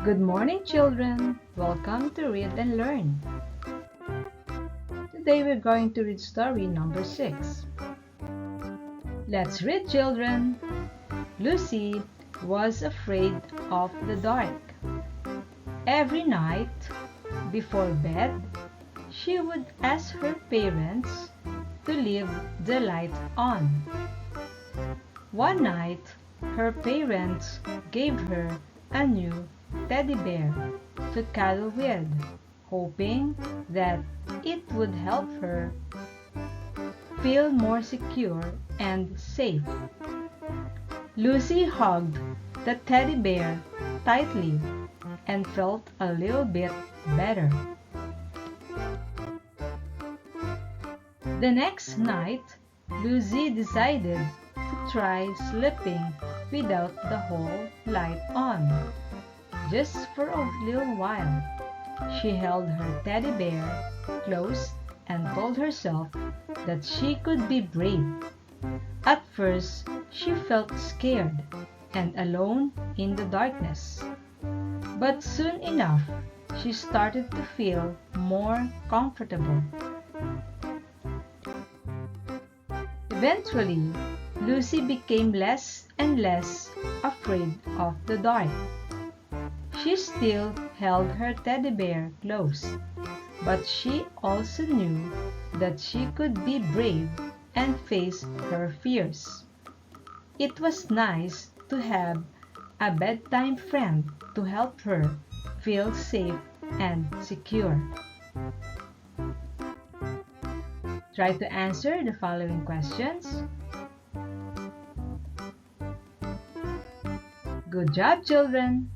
Good morning, children. Welcome to Read and Learn. Today we're going to read story number 6. Let's read, children. Lucy was afraid of the dark. Every night, before bed, she would ask her parents to leave the light on. One night, her parents gave her a new teddy bear to cuddle with, hoping that it would help her feel more secure and safe. Lucy hugged the teddy bear tightly and felt a little bit better. The next night, Lucy decided to try sleeping without the whole light on. Just for a little while, she held her teddy bear close and told herself that she could be brave. At first, she felt scared and alone in the darkness. But soon enough, she started to feel more comfortable. Eventually, Lucy became less and less afraid of the dark. She still held her teddy bear close, but she also knew that she could be brave and face her fears. It was nice to have a bedtime friend to help her feel safe and secure. Try to answer the following questions. Good job, children!